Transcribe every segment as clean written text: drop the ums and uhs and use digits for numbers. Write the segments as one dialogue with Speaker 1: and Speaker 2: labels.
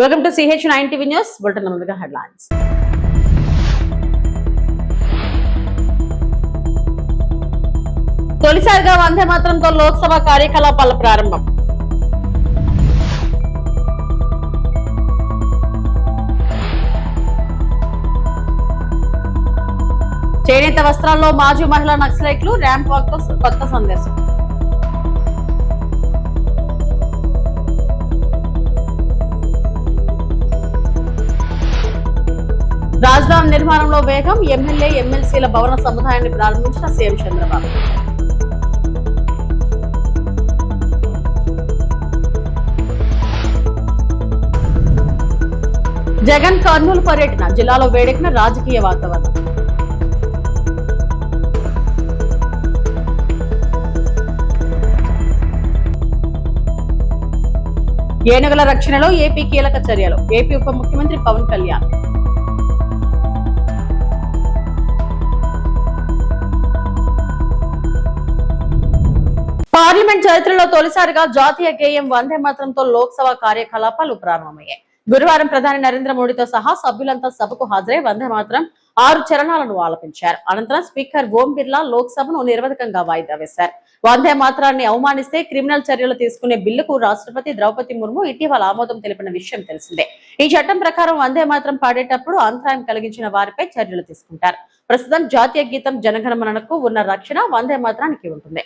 Speaker 1: Welcome to CH9 TV news. Bulletin ముందుగా headlines. తొలిసారిగా వందే మాతరంతో లోక్సభ కార్యకలాపాల ప్రారంభం. చేనేత వస్త్రాల్లో మాజీ మహిళా నక్సలైట్లు ర్యాంప్ వాక్ తో కొత్త సందేశం. రాజధాని నిర్మాణంలో వేగం. ఎమ్మెల్యే ఎమ్మెల్సీల భవన సముదాయాన్ని ప్రారంభించిన సీఎం చంద్రబాబు. జగన్ కర్నూలు పర్యటన. జిల్లాలో వేడెక్కిన రాజకీయ వాతావరణం. ఏనుగుల రక్షణలో ఏపీ కీలక చర్యలు. ఏపీ ఉప ముఖ్యమంత్రి పవన్ కళ్యాణ్. పార్లమెంట్ చరిత్రలో తొలిసారిగా జాతీయ గేయం వందే మాతరంతో లోక్సభ కార్యకలాపాలు ప్రారంభమయ్యాయి. గురువారం ప్రధాని నరేంద్ర మోడీతో సహా సభ్యులంతా సభకు హాజరై వందే మాతరం 6 చరణాలను ఆలపించారు. అనంతరం స్పీకర్ ఓం బిర్లా లోక్సభను నిరవధికంగా వాయిదా వేశారు. వందే మాతరాన్ని అవమానిస్తే క్రిమినల్ చర్యలు తీసుకునే బిల్లుకు రాష్ట్రపతి ద్రౌపది ముర్ము ఇటీవల ఆమోదం తెలిపిన విషయం తెలిసిందే. ఈ చట్టం ప్రకారం వందే మాతరం పాడేటప్పుడు అంతరాయం కలిగించిన వారిపై చర్యలు తీసుకుంటారు. ప్రస్తుతం జాతీయ గీతం జనగణమనకు ఉన్న రక్షణ వందే మాతరానికి ఉంటుంది.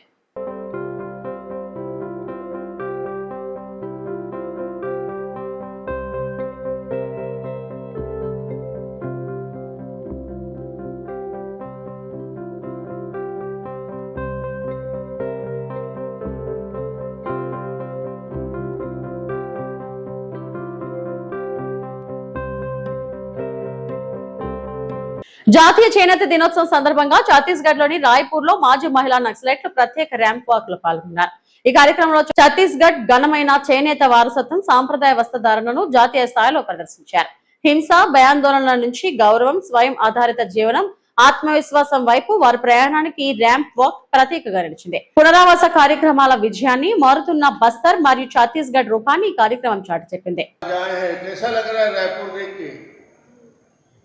Speaker 1: జాతీయ చేనేత దినోత్సవం సందర్భంగా ఛత్తీస్గఢ్ లోని రాయ్పూర్ లో మాజీ మహిళా నక్సలైట్లు ప్రత్యేక ర్యాంప్ వాక్ లో పాల్గొన్నారు. ఈ కార్యక్రమంలో ఛత్తీస్గఢ్ ఘనమైన చేనేత వారసత్వం, సాంప్రదాయ వస్త్రధారణను జాతీయ స్థాయిలో ప్రదర్శించారు. హింస, భయాందోళనల నుంచి గౌరవం, స్వయం ఆధారిత జీవనం, ఆత్మవిశ్వాసం వైపు వారి ప్రయాణానికి ర్యాంప్ వాక్ ప్రతీకగా నిలిచింది. పునరావాస కార్యక్రమాల విజయాన్ని, మారుతున్న బస్తర్ మరియు ఛత్తీస్గఢ్ రూపాన్ని ఈ కార్యక్రమం చాటి చెప్పింది.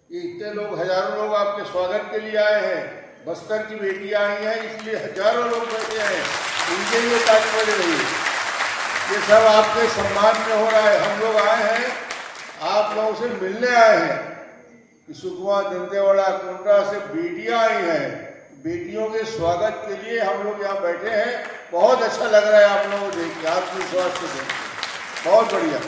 Speaker 2: इतने लोग, हजारों लोग आपके स्वागत के लिए आए हैं। बस्तर की बेटियां आई हैं, इसलिए हजारों लोग बैठे हैं, उनके लिए ताली बज रही है। ये सब आपके सम्मान में हो रहा है। हम लोग आए हैं, आप लोगों से मिलने आए हैं कि सुकमा, दंतेवाड़ा, कुंडा से बेटियां आई हैं। बेटियों के स्वागत के लिए हम लोग यहाँ बैठे हैं। बहुत अच्छा लग रहा है आप लोगों को देख के, आत्मविश्वास से देख के, बहुत बढ़िया।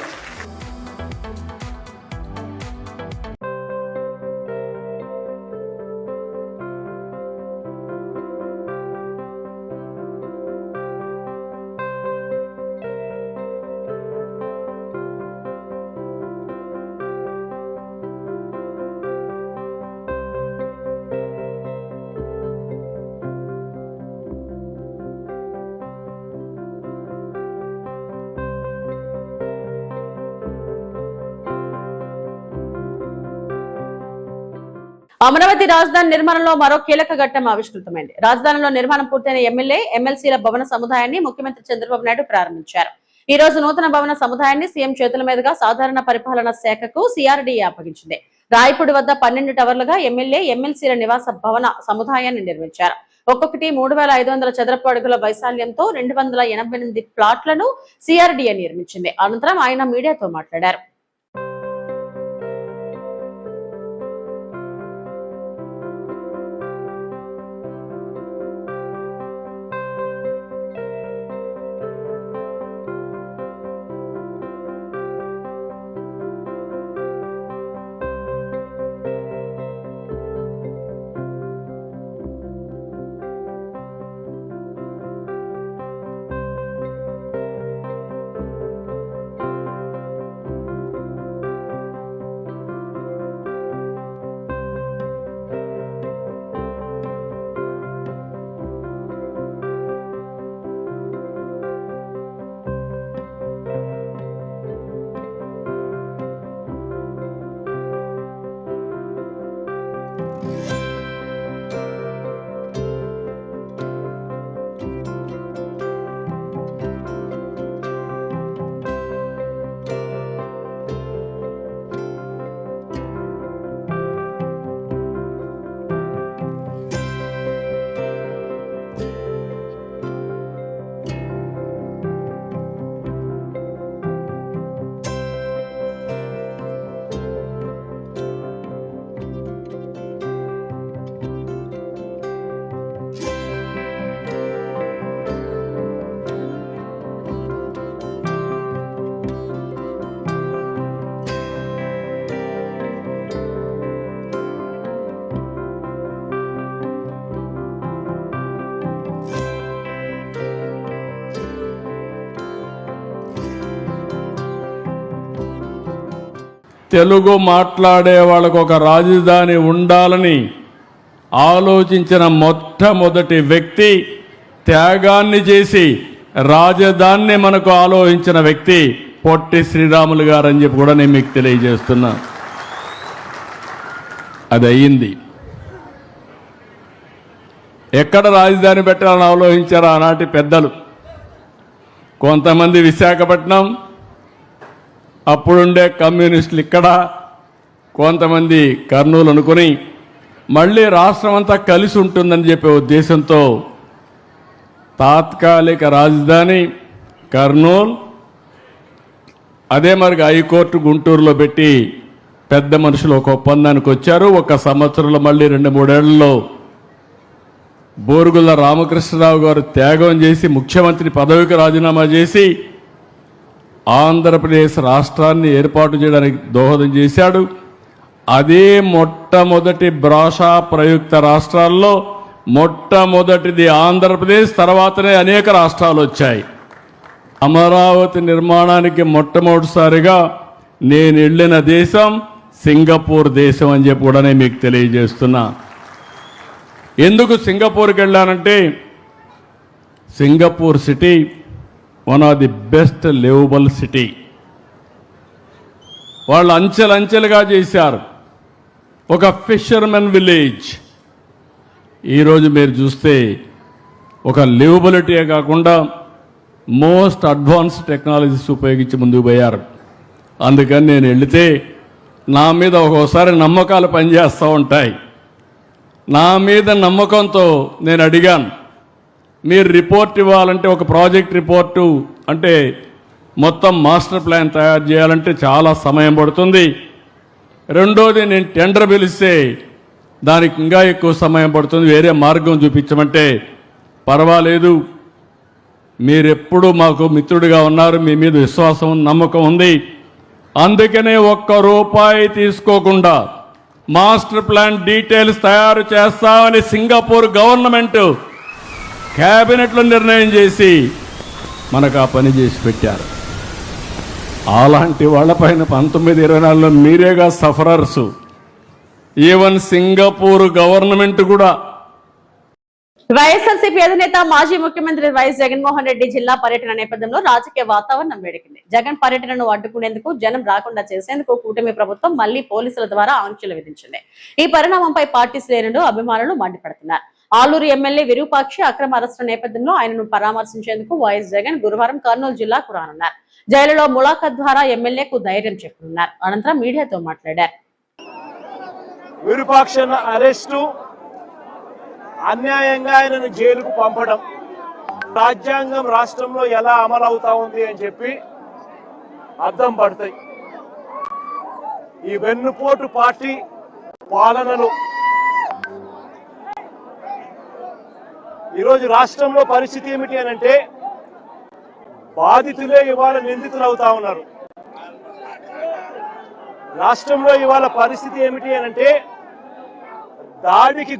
Speaker 1: అమరావతి రాజధాని నిర్మాణంలో మరో కీలక ఘట్టం ఆవిష్కృతమైంది. రాజధానిలో నిర్మాణం పూర్తయిన ఎమ్మెల్యే ఎమ్మెల్సీల భవన సముదాయాన్ని ముఖ్యమంత్రి చంద్రబాబు నాయుడు ప్రారంభించారు. ఈ రోజు నూతన భవన సముదాయాన్ని సీఎం చేతుల మీదుగా సాధారణ పరిపాలన శాఖకు CRDA అప్పగించింది. రాయపూడి వద్ద 12 టవర్లుగా ఎమ్మెల్యే ఎమ్మెల్సీల నివాస భవన సముదాయాన్ని నిర్మించారు. ఒక్కొక్కటి 3500 చదరపు అడుగుల వైశాల్యంతో 288 ప్లాట్లను CRDA నిర్మించింది. అనంతరం ఆయన మీడియాతో మాట్లాడారు.
Speaker 3: తెలుగు మాట్లాడే వాళ్ళకు ఒక రాజధాని ఉండాలని ఆలోచించిన మొట్టమొదటి వ్యక్తి, త్యాగాన్ని చేసి రాజధానిని మనకు ఆలోచించిన వ్యక్తి పొట్టి శ్రీరాములు గారు అని చెప్పి కూడా నేను మీకు తెలియజేస్తున్నా. అది అయ్యింది. ఎక్కడ రాజధాని పెట్టాలని ఆలోచించారు ఆనాటి పెద్దలు. కొంతమంది విశాఖపట్నం, అప్పుడుండే కమ్యూనిస్టులు ఇక్కడ, కొంతమంది కర్నూలు అనుకుని మళ్ళీ రాష్ట్రం అంతా కలిసి ఉంటుందని చెప్పే ఉద్దేశంతో తాత్కాలిక రాజధాని కర్నూలు, అదే మరి హైకోర్టు గుంటూరులో పెట్టి పెద్ద మనుషులు ఒక ఒప్పందానికి వచ్చారు. 1 సంవత్సరంలో మళ్ళీ 2-3 ఏళ్లలో బోరుగుల రామకృష్ణరావు గారు త్యాగం చేసి ముఖ్యమంత్రి పదవికి రాజీనామా చేసి ఆంధ్రప్రదేశ్ రాష్ట్రాన్ని ఏర్పాటు చేయడానికి దోహదం చేశాడు. అదే మొట్టమొదటి భాషా ప్రయుక్త రాష్ట్రాల్లో మొట్టమొదటిది ఆంధ్రప్రదేశ్, తర్వాతనే అనేక రాష్ట్రాలు వచ్చాయి. అమరావతి నిర్మాణానికి మొట్టమొదటిసారిగా నేను వెళ్ళిన దేశం సింగపూర్ దేశం అని చెప్పి కూడా నేను మీకు తెలియజేస్తున్నా. ఎందుకు సింగపూర్కి వెళ్ళానంటే Singapore city one of the best livable city. వాళ్ళు అంచెలంచెలుగా చేశారు. ఒక ఫిషర్మెన్ విలేజ్. ఈరోజు మీరు చూస్తే ఒక లివబిలిటీయే కాకుండా మోస్ట్ అడ్వాన్స్ టెక్నాలజీస్ ఉపయోగించి ముందుకు పోయారు. అందుకని నేను వెళితే నా మీద ఒక్కోసారి నమ్మకాలు పనిచేస్తూ ఉంటాయి. నా మీద నమ్మకంతో నేను అడిగాను, మీరు రిపోర్ట్ ఇవ్వాలంటే ఒక ప్రాజెక్ట్ రిపోర్టు అంటే మొత్తం మాస్టర్ ప్లాన్ తయారు చేయాలంటే చాలా సమయం పడుతుంది. రెండోది నేను టెండర్ పిలిస్తే దానికి ఇంకా ఎక్కువ సమయం పడుతుంది, వేరే మార్గం చూపించమంటే పర్వాలేదు, మీరెప్పుడు మాకు మిత్రుడిగా ఉన్నారు, మీ మీద విశ్వాసం నమ్మకం ఉంది, అందుకనే 1 రూపాయి తీసుకోకుండా మాస్టర్ ప్లాన్ డీటెయిల్స్ తయారు చేస్తామని సింగపూర్ గవర్నమెంట్ క్యాబినెట్లో నిర్ణయం చేసి మనకు ఆ పని చేసి పెట్టారు. అలాంటి వాళ్ళపైన 1924లో మీరేగా సఫరర్స్. ఈవెన్ సింగపూర్ గవర్నమెంట్ కూడా.
Speaker 1: వైఎస్ఆర్సీపీ అధినేత మాజీ ముఖ్యమంత్రి వైఎస్ జగన్మోహన్ రెడ్డి జిల్లా పర్యటన నేపథ్యంలో రాజకీయ వాతావరణం వేడెక్కింది. జగన్ పర్యటనను అడ్డుకునేందుకు, జనం రాకుండా చేసేందుకు కూటమి ప్రభుత్వం మళ్లీ పోలీసుల ద్వారా ఆంక్షలు విధించింది. ఈ పరిణామంపై పార్టీ శ్రేణులు, అభిమానులు మండిపడుతున్నారు. ఆలూరు ఎమ్మెల్యే విరూపాక్షి అక్రమ అరెస్టు నేపథ్యంలో ఆయనను పరామర్శించేందుకు వైఎస్ జగన్ గురువారం కర్నూలు జిల్లాకు రానున్నారు. జైలులో ములాఖత్ ద్వారా ఎమ్మెల్యేకు ధైర్యం చెప్పనున్నారు. అనంతరం మీడియాతో మాట్లాడారు.
Speaker 4: విరూపాక్ష అరెస్టు, అన్యాయంగా ఆయనను జైలుకు పంపడం, రాజ్యాంగం రాష్ట్రంలో ఎలా అమలు అవుతా ఉంది అని చెప్పి అర్థం పడతాయి. ఈ వెన్నుపోటు పార్టీ పాలనలో ఈరోజు రాష్ట్రంలో పరిస్థితి ఏమిటి అని అంటే బాధితులే ఇవాళ నిందితులు అవుతా ఉన్నారు. రాష్ట్రంలో ఇవాళ పరిస్థితి ఏమిటి అని అంటే దాడికి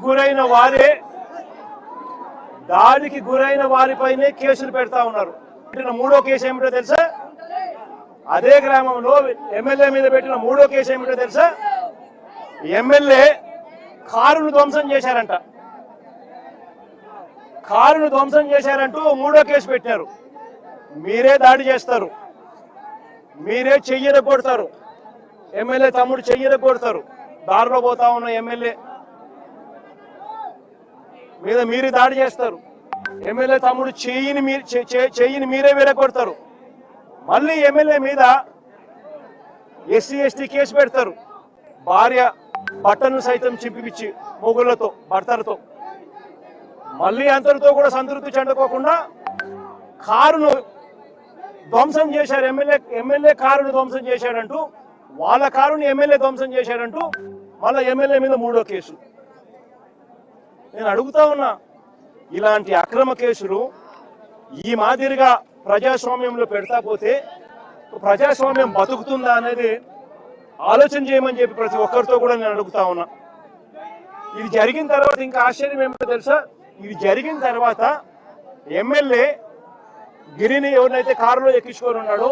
Speaker 4: గురైన వారిపైనే కేసులు పెడతా ఉన్నారు. పెట్టిన 3వ కేసు ఏమిటో తెలుసా? అదే గ్రామంలో ఎమ్మెల్యే మీద పెట్టిన 3వ కేసు ఏమిటో తెలుసా? ఎమ్మెల్యే కారును ధ్వంసం చేశారంట. కారును ధ్వంసం చేశారంటూ 3వ కేసు పెట్టారు. మీరే దాడి చేస్తారు, మీరే చెయ్యర కొడతారు, ఎమ్మెల్యే తమ్ముడు చెయ్యర కొడతారు. దారిలో పోతా ఉన్న ఎమ్మెల్యే మీద మీరే దాడి చేస్తారు. ఎమ్మెల్యే తమ్ముడు చెయ్యిని మీరే విరగొడతారు. మళ్ళీ ఎమ్మెల్యే మీద ఎస్సీ ఎస్టీ కేసు పెడతారు. భార్య బట్టను సైతం చింపిపిచ్చి మొగుళ్లతో, భర్తలతో. మళ్ళీ అంతటితో కూడా సంతృప్తి చెందుకోకుండా కారును ధ్వంసం చేశారు. ఎమ్మెల్యే కారును ధ్వంసం చేశాడంటూ, వాళ్ళ కారుని ఎమ్మెల్యే ధ్వంసం చేశాడంటూ మళ్ళీ ఎమ్మెల్యే మీద 3వ కేసు. నేను అడుగుతా ఉన్నా, ఇలాంటి అక్రమ కేసులు ఈ మాదిరిగా ప్రజాస్వామ్యంలో పెడతా పోతే ప్రజాస్వామ్యం బతుకుతుందా అనేది ఆలోచన చేయమని చెప్పి ప్రతి ఒక్కరితో కూడా నేను అడుగుతా ఉన్నా. ఇది జరిగిన తర్వాత ఇంకా ఆశ్చర్యం ఏమిటో తెలుసా? ఇది జరిగిన తర్వాత ఎమ్మెల్యే గిరిని ఎవరినైతే కారులో ఎక్కించుకొని ఉన్నాడో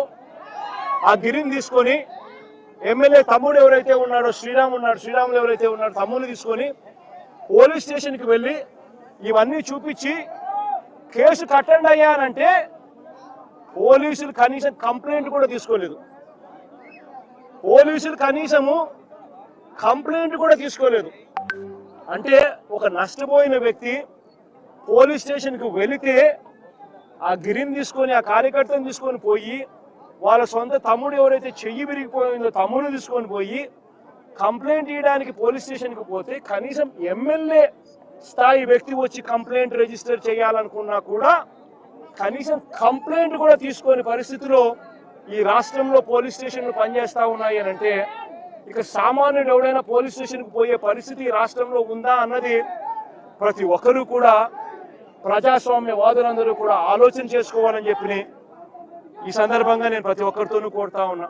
Speaker 4: ఆ గిరిని తీసుకొని ఎమ్మెల్యే తమ్ముడు ఎవరైతే ఉన్నాడో శ్రీరాములు ఎవరైతే ఉన్నాడో తమ్ముడిని తీసుకొని పోలీస్ స్టేషన్కి వెళ్ళి ఇవన్నీ చూపించి కేసు కట్టండి అయ్యా అంటే పోలీసులు కనీసం కంప్లైంట్ కూడా తీసుకోలేదు. అంటే ఒక నష్టపోయిన వ్యక్తి పోలీస్ స్టేషన్కి వెళితే ఆ గిరిని తీసుకొని ఆ కార్యకర్తను తీసుకొని పోయి వాళ్ళ సొంత తమ్ముడు ఎవరైతే చెయ్యి విరిగిపోయిందో తమ్ముడు తీసుకొని పోయి కంప్లైంట్ ఇవ్వడానికి పోలీస్ స్టేషన్కి పోతే కనీసం ఎమ్మెల్యే స్థాయి వ్యక్తి వచ్చి కంప్లైంట్ రిజిస్టర్ చేయాలనుకున్నా కూడా కనీసం కంప్లైంట్ కూడా తీసుకొని పరిస్థితిలో ఈ రాష్ట్రంలో పోలీస్ స్టేషన్లు పనిచేస్తా ఉన్నాయి అని అంటే ఇక సామాన్యుడు ఎవడైనా పోలీస్ స్టేషన్కి పోయే పరిస్థితి ఈ రాష్ట్రంలో ఉందా అన్నది ప్రతి ఒక్కరూ కూడా ప్రజాస్వామ్యవాదులందరూ కూడా ఆలోచన చేసుకోవాలని చెప్పి ఈ సందర్భంగా నేను ప్రతి ఒక్కరితోనూ కోరుతా ఉన్నా.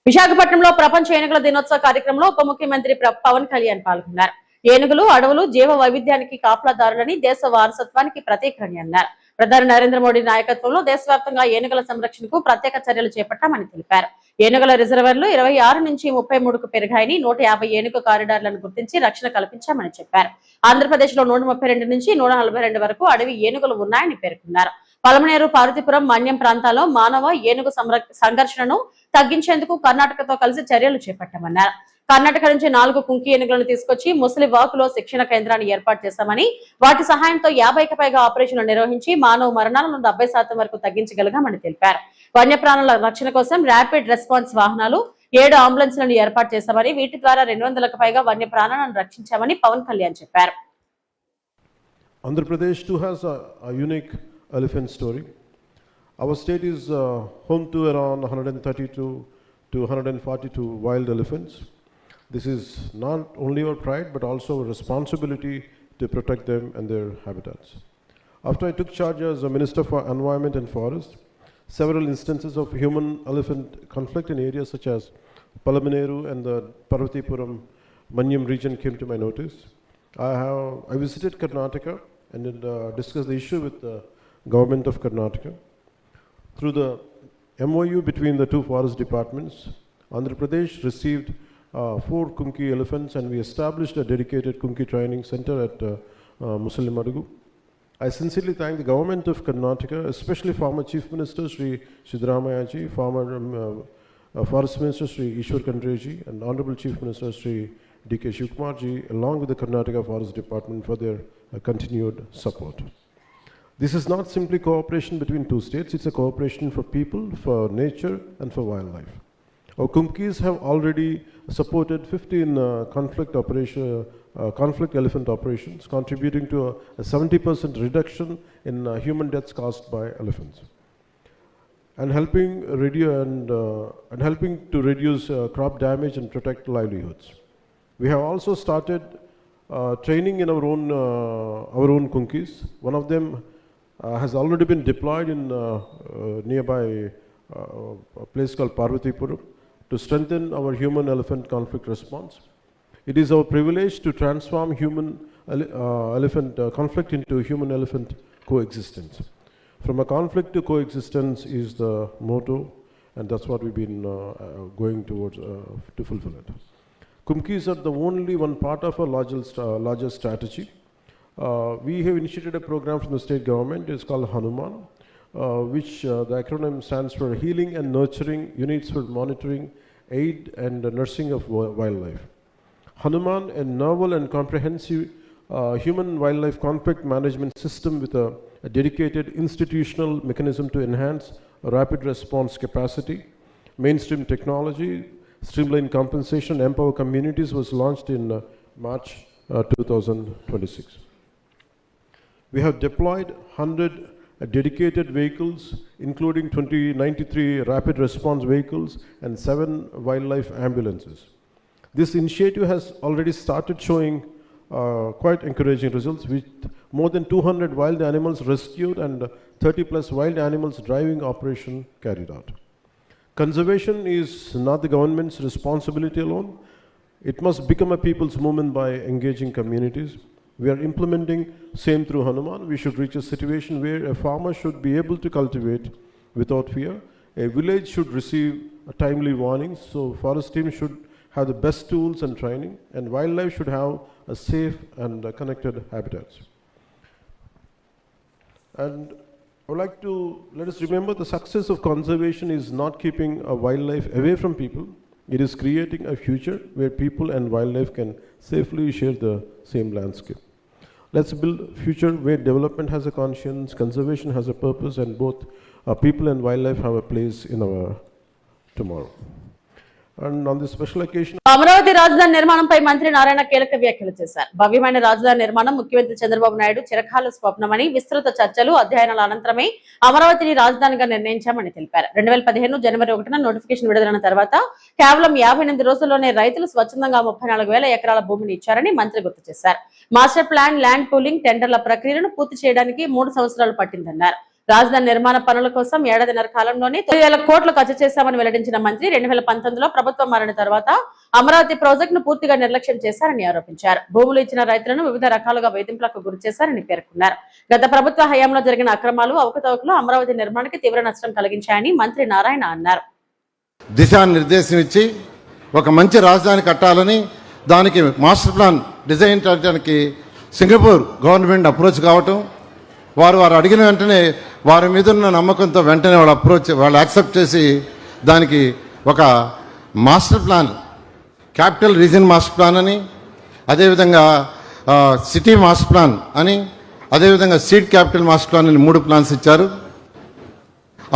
Speaker 1: విశాఖపట్నంలో ప్రపంచ ఏనుగుల దినోత్సవ కార్యక్రమంలో ఉప ముఖ్యమంత్రి పవన్ కళ్యాణ్ పాల్గొన్నారు. ఏనుగులు అడవులు జీవ వైవిధ్యానికి కాపలాదారులని దేశ వారసత్వానికి ప్రతీకని అన్నారు. ప్రధాని నరేంద్ర మోడీ నాయకత్వంలో దేశవ్యాప్తంగా ఏనుగుల సంరక్షణకు ప్రత్యేక చర్యలు చేపట్టామని తెలిపారు. ఏనుగుల రిజర్వర్లు 26 నుంచి 33కు పెరిగాయని 150 ఏనుగు కారిడార్లను గుర్తించి రక్షణ కల్పించామని చెప్పారు. ఆంధ్రప్రదేశ్ లో 132 నుంచి 142 వరకు అడవి ఏనుగులు ఉన్నాయని పేర్కొన్నారు. పలమనేరు, పార్వతీపురం, మన్యం ప్రాంతాల్లో మానవ ఏనుగు సంఘర్షణను తగ్గించేందుకు కర్ణాటకతో కలిసి చర్యలు చేపట్టామన్నారు. కర్ణాటక నుంచి 4 కుంకి ఏనుగులను తీసుకొచ్చి ముసలివాకులో శిక్షణ కేంద్రాన్ని ఏర్పాటు చేశామని, వాటి సహాయంతో 50కి పైగా ఆపరేషన్లు నిర్వహించి మానవ మరణాలను 70% వరకు తగ్గించగలిగామని తెలిపారు. వన్యప్రాణుల రక్షణ కోసం ర్యాపిడ్ రెస్పాన్స్ వాహనాలు 7 అంబులెన్స్లను ఏర్పాటు చేశామని, వీటి ద్వారా 200లకు పైగా వన్యప్రాణాలను రక్షించామని పవన్ కళ్యాణ్ చెప్పారు.
Speaker 5: Andhra Pradesh too has a unique elephant story. Our state is home to around 132 to 142 wild elephants. This is not only our pride but also our responsibility to protect them and their habitats. After I took charge as a Minister for Environment and Forest, several instances of human-elephant conflict in areas such as Palamaneru and the Parvatipuram Manyam region came to my notice. I visited Karnataka and discussed the issue with the government of Karnataka. Through the MOU between the two forest departments, Andhra Pradesh received 4 Kunki elephants and we established a dedicated Kunki training center at Musallimadugu. I sincerely thank the government of Karnataka, especially former Chief Minister Sri Siddaramayaji, former Forest Minister Sri Ishwar Kandreji and Honorable Chief Minister Sri D.K. Shivkumarji, along with the Karnataka Forest Department for their continued support. This is not simply cooperation between two states, it's a cooperation for people, for nature and for wildlife. Our Kumkis have already supported 15 conflict elephant operations, contributing to a 70% reduction in human deaths caused by elephants, and helping to reduce crop damage and protect livelihoods. We have also started training in our own Kunkis. One of them has already been deployed in nearby a place called Parvatipuram to strengthen our human-elephant conflict response. It is our privilege to transform human-elephant conflict into human-elephant coexistence. From a conflict to coexistence is the motto, and that's what we've been going towards to fulfill it. Kumkis are the only one part of our larger strategy. We have initiated a program from the state government. It's called Hanuman, which the acronym stands for Healing and Nurturing Units for Monitoring, Aid and Nursing of Wildlife. Hanuman, a novel and comprehensive human-wildlife conflict management system with a dedicated institutional mechanism to enhance rapid response capacity, mainstream technology, streamline compensation, empower communities, was launched in March 2026. We have deployed 100 dedicated vehicles, including 93 rapid response vehicles and 7 wildlife ambulances. This initiative has already started showing quite encouraging results, with more than 200 wild animals rescued and 30 plus wild animals driving operation carried out. Conservation is not the government's responsibility alone. It must become a people's movement by engaging communities. We are implementing same through Hanuman. We should reach a situation where a farmer should be able to cultivate without fear. A village should receive timely warnings. So forest team should have the best tools and training, and wildlife should have a safe and connected habitats. And I would like to let us remember the success of conservation is not keeping wildlife away from people. It is creating a future where people and wildlife can safely share the same landscape. Let's build a future where development has a conscience, conservation has a purpose, and both people and wildlife have a place in our tomorrow. And on this special occasion,
Speaker 1: Amaravati రాజధాని నిర్మాణంపై మంత్రి నారాయణ కీలక వ్యాఖ్యలు చేశారు. భవ్యమైన రాజధాని నిర్మాణం ముఖ్యమంత్రి చంద్రబాబు నాయుడు చిరకాల స్వప్నమని, విస్తృత చర్చలు అధ్యయనాల అనంతరమే అమరావతిని రాజధానిగా నిర్ణయించామని తెలిపారు. 2015 జనవరి 1న నోటిఫికేషన్ విడుదలైన తర్వాత కేవలం 58 రోజుల్లోనే రైతులు స్వచ్ఛందంగా 34,000 ఎకరాల భూమిని ఇచ్చారని మంత్రి గుర్తు చేశారు. మాస్టర్ ప్లాన్, ల్యాండ్ పూలింగ్, టెండర్ల ప్రక్రియను పూర్తి చేయడానికి 3 సంవత్సరాలు పట్టిందన్నారు. రాజధాని నిర్మాణ పనుల కోసం ఏడాదిన్నర కాలంలోనే 9,000 కోట్లు ఖర్చు చేశామని వెల్లడించిన మంత్రి 2019లో ప్రభుత్వం మారిన తర్వాత అమరావతి ప్రాజెక్టును పూర్తిగా నిర్లక్ష్యం చేశారని ఆరోపించారు. భూములు ఇచ్చిన రైతులను వివిధ రకాలుగా వేధింపులకు గురి చేశారని పేర్కొన్నారు. గత ప్రభుత్వ హయాంలో జరిగిన అక్రమాలు, అవకతవకలు అమరావతి నిర్మాణానికి తీవ్ర నష్టం కలిగించాయని మంత్రి నారాయణ అన్నారు.
Speaker 6: దిశానిర్దేశం ఇచ్చి ఒక మంచి రాజధాని కట్టాలని, దానికి మాస్టర్ ప్లాన్ డిజైన్ చేయడానికి సింగపూర్ గవర్నమెంట్ అప్రోచ్ కావటం, వారు అడిగిన వెంటనే వారి మీద ఉన్న నమ్మకంతో వెంటనే వాళ్ళు యాక్సెప్ట్ చేసి దానికి ఒక master plan, capital region master plan అని, అదేవిధంగా సిటీ మాస్టర్ ప్లాన్ అని, అదేవిధంగా సీడ్ క్యాపిటల్ మాస్టర్ ప్లాన్ అని 3 ప్లాన్స్ ఇచ్చారు.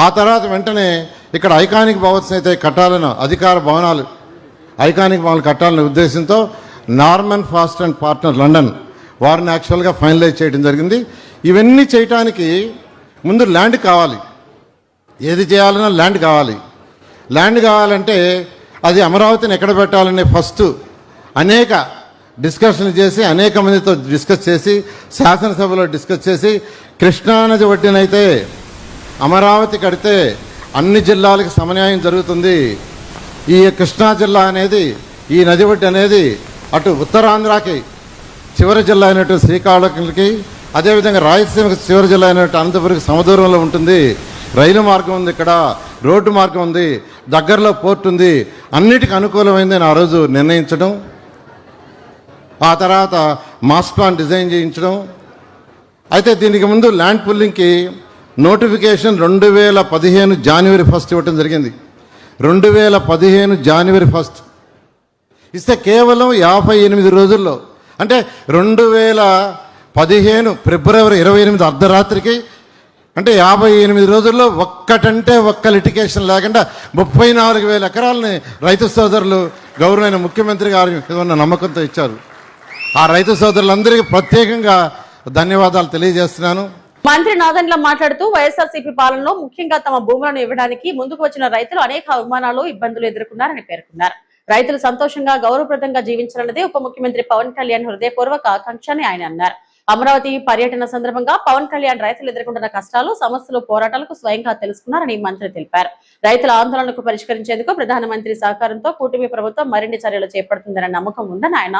Speaker 6: ఆ తర్వాత వెంటనే ఇక్కడ ఐకానిక్ భవన్స్ అయితే కట్టాలని, అధికార భవనాలు ఐకానిక్ భవనాలు కట్టాలనే ఉద్దేశంతో Norman fast and partner London వారిని యాక్చువల్గా ఫైనలైజ్ చేయడం జరిగింది. ఇవన్నీ చేయటానికి ముందు ల్యాండ్ కావాలి. ఏది చేయాలన్నా ల్యాండ్ కావాలి. ల్యాండ్ కావాలంటే అది అమరావతిని ఎక్కడ పెట్టాలని ఫస్ట్ అనేక డిస్కషన్లు చేసి, అనేక మందితో డిస్కస్ చేసి, శాసనసభలో డిస్కస్ చేసి, కృష్ణానది ఒడ్డునైతే అమరావతి కడితే అన్ని జిల్లాలకు సమన్యాయం జరుగుతుంది. ఈ కృష్ణా జిల్లా అనేది, ఈ నది ఒడ్డు అనేది అటు ఉత్తరాంధ్రకి చివరి జిల్లా అయినట్టు శ్రీకాకుళంకి, అదేవిధంగా రాయలసీమకి చివరి జిల్లా అయినట్టు అనంతపురికి సమదూరంలో ఉంటుంది. రైలు మార్గం ఉంది, ఇక్కడ రోడ్డు మార్గం ఉంది, దగ్గరలో పోర్ట్ ఉంది, అన్నిటికీ అనుకూలమైందని ఆ రోజు నిర్ణయించడం. ఆ తర్వాత మాస్టర్ ప్లాన్ డిజైన్ చేయించడం. అయితే దీనికి ముందు ల్యాండ్ పుల్లింగ్కి నోటిఫికేషన్ 2015 జనవరి 1 ఇవ్వటం జరిగింది. 2015 జనవరి 1 ఇస్తే కేవలం 58 రోజుల్లో, అంటే 2015 ఫిబ్రవరి 28 అర్ధరాత్రికి, అంటే 58 రోజుల్లో ఒక్క లిటికేషన్ లేకుండా 34,000 ఎకరాలని రైతు సోదరులు గౌరవమైన ముఖ్యమంత్రి గారి ఉన్న నమ్మకంతో ఇచ్చారు. ఆ రైతు సోదరులందరికీ ప్రత్యేకంగా ధన్యవాదాలు తెలియజేస్తున్నాను.
Speaker 1: మంత్రి నాదెండ్ల మాట్లాడుతూ వైఎస్ఆర్సీపీ పాలనలో ముఖ్యంగా తమ భూములను ఇవ్వడానికి ముందుకు వచ్చిన రైతులు అనేక అవమానాలు, ఇబ్బందులు ఎదుర్కొన్నారని పేర్కొన్నారు. రైతులు సంతోషంగా, గౌరవప్రదంగా జీవించాలన్నదే ఉప ముఖ్యమంత్రి పవన్ కళ్యాణ్ హృదయపూర్వక ఆకాంక్ష అని ఆయన అన్నారు. అమరావతి పర్యటన సందర్భంగా పవన్ కళ్యాణ్ రైతులు ఎదుర్కొంటున్న కష్టాలు, సమస్యలు, పోరాటాలకు స్వయంగా తెలుసుకున్నారని మంత్రి తెలిపారు. రైతుల ఆందోళనకు పరిష్కరించేందుకు ప్రధానమంత్రి సహకారంతో కూటమి ప్రభుత్వం మరిన్ని చర్యలు చేపడుతుందన్న నమ్మకం ఉందని ఆయన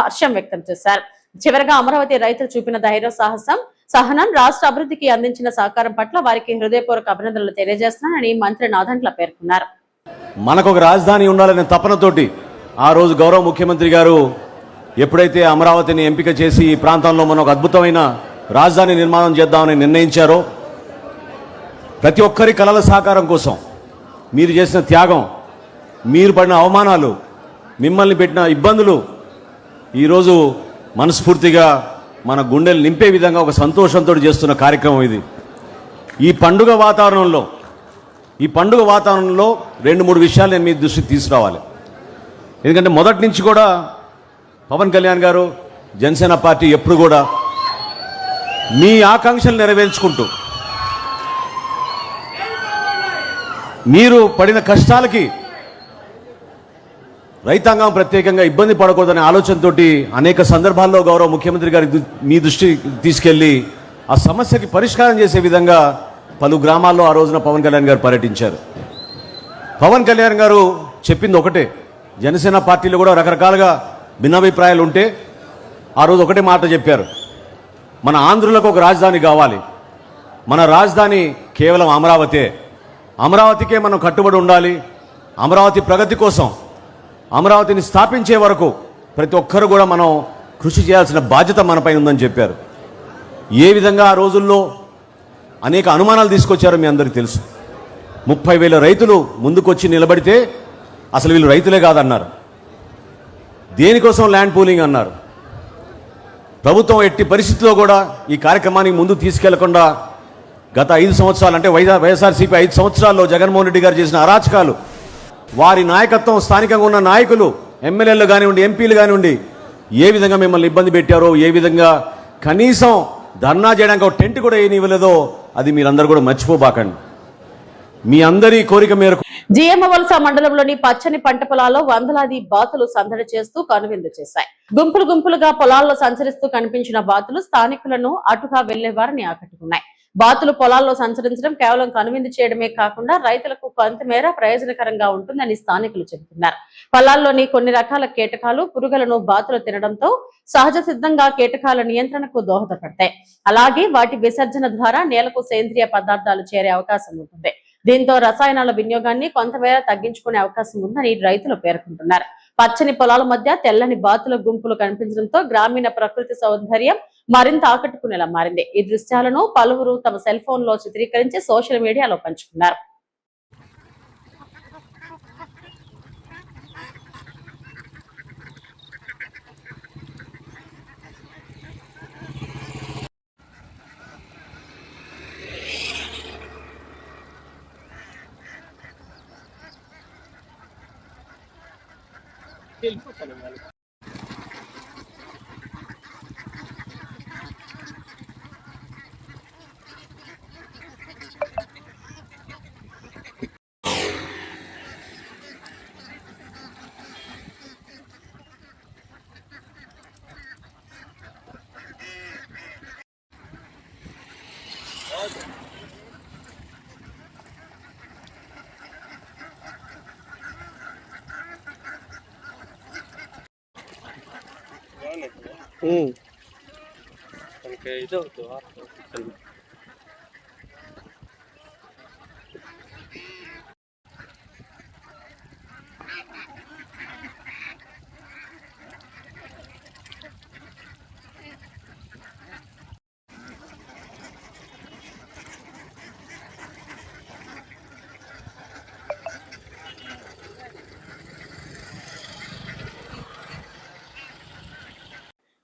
Speaker 1: హర్షం వ్యక్తం చేశారు. చివరగా అమరావతి రైతులు చూపిన ధైర్య, సాహసం, సహనం, రాష్ట్ర అభివృద్ధికి అందించిన సహకారం పట్ల వారికి హృదయపూర్వక అభినందనలు తెలియజేస్తున్నానని మంత్రి నాదెండ్ల పేర్కొన్నారు.
Speaker 7: మనకు ఒక రాజధాని ఉండాలనే తపనతోటి ఆ రోజు గౌరవ ముఖ్యమంత్రి గారు ఎప్పుడైతే అమరావతిని ఎంపిక చేసి ఈ ప్రాంతంలో మనం ఒక అద్భుతమైన రాజధాని నిర్మాణం చేద్దామని నిర్ణయించారో, ప్రతి ఒక్కరి కలల సాకారం కోసం మీరు చేసిన త్యాగం, మీరు పడిన అవమానాలు, మిమ్మల్ని పెట్టిన ఇబ్బందులు ఈరోజు మనస్ఫూర్తిగా మన గుండెలు నింపే విధంగా ఒక సంతోషంతో చేస్తున్న కార్యక్రమం ఇది. ఈ పండుగ వాతావరణంలో 2-3 విషయాలు నేను మీ దృష్టికి తీసుకురావాలి. ఎందుకంటే మొదటి నుంచి కూడా పవన్ కళ్యాణ్ గారు, జనసేన పార్టీ ఎప్పుడు కూడా మీ ఆకాంక్షలు నెరవేర్చుకుంటూ, మీరు పడిన కష్టాలకి రైతాంగం ప్రత్యేకంగా ఇబ్బంది పడకూడదనే ఆలోచనతో అనేక సందర్భాల్లో గౌరవ ముఖ్యమంత్రి గారి మీ దృష్టి తీసుకెళ్లి ఆ సమస్యకి పరిష్కారం చేసే విధంగా పలు గ్రామాల్లో ఆ రోజున పవన్ కళ్యాణ్ గారు పర్యటించారు. పవన్ కళ్యాణ్ గారు చెప్పింది ఒకటే, జనసేన పార్టీలో కూడా రకరకాలుగా భిన్నాభిప్రాయాలు ఉంటే ఆ రోజు ఒకటే మాట చెప్పారు, మన ఆంధ్రులకు ఒక రాజధాని కావాలి, మన రాజధాని కేవలం అమరావతే, అమరావతికే మనం కట్టుబడి ఉండాలి, అమరావతి ప్రగతి కోసం, అమరావతిని స్థాపించే వరకు ప్రతి ఒక్కరు కూడా మనం కృషి చేయాల్సిన బాధ్యత మనపై ఉందని చెప్పారు. ఏ విధంగా ఆ రోజుల్లో అనేక అనుమానాలు తీసుకొచ్చారో మీ అందరికీ తెలుసు. 30,000 రైతులు ముందుకొచ్చి నిలబడితే అసలు వీళ్ళు రైతులే కాదన్నారు. దేనికోసం ల్యాండ్ పూలింగ్ అన్నారు. ప్రభుత్వం ఎట్టి పరిస్థితుల్లో కూడా ఈ కార్యక్రమానికి ముందు తీసుకెళ్లకుండా గత 5 సంవత్సరాలు అంటే వైఎస్ఆర్సీపీ 5 సంవత్సరాల్లో జగన్మోహన్ రెడ్డి గారు చేసిన అరాచకాలు, వారి నాయకత్వం, స్థానికంగా ఉన్న నాయకులు, ఎమ్మెల్యేలు కానివ్వండి, ఎంపీలు కానివ్వండి, ఏ విధంగా మిమ్మల్ని ఇబ్బంది పెట్టారో, ఏ విధంగా కనీసం ధర్నా చేయడానికి ఒక టెంట్ కూడా ఏనివ్వలేదో అది మీరందరూ కూడా మర్చిపోబాకండి. మీ అందరి కోరిక మేరకు
Speaker 1: జిఎంవలస మండలంలోని పచ్చని పంట పొలాల్లో వందలాది బాతులు సందడి చేస్తూ కనువిందు చేశాయి. గుంపులు గుంపులుగా పొలాల్లో సంచరిస్తూ కనిపించిన బాతులు స్థానికులను అటుగా వెళ్లే వారిని ఆకట్టుకున్నాయి. బాతులు పొలాల్లో సంచరించడం కేవలం కనువిందు చేయడమే కాకుండా రైతులకు కొంతమేర ప్రయోజనకరంగా ఉంటుందని స్థానికులు చెబుతున్నారు. పొలాల్లోని కొన్ని రకాల కీటకాలు, పురుగులను బాతులు తినడంతో సహజ సిద్ధంగా కీటకాల నియంత్రణకు దోహదపడతాయి. అలాగే వాటి విసర్జన ద్వారా నేలకు సేంద్రియ పదార్థాలు చేరే అవకాశం ఉంటుంది. దీంతో రసాయనాల వినియోగాన్ని కొంతమేర తగ్గించుకునే అవకాశం ఉందని రైతులు పేర్కొంటున్నారు. పచ్చని పొలాల మధ్య తెల్లని బాతుల గుంపులు కనిపించడంతో గ్రామీణ ప్రకృతి సౌందర్యం మరింత ఆకట్టుకునేలా మారింది. ఈ దృశ్యాలను పలువురు తమ సెల్ ఫోన్ లో చిత్రీకరించి సోషల్ మీడియాలో పంచుకున్నారు.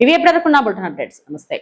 Speaker 1: ఇవి ఎప్పటివరకు నా బులెటిన్ అప్డేట్స్. నమస్తే.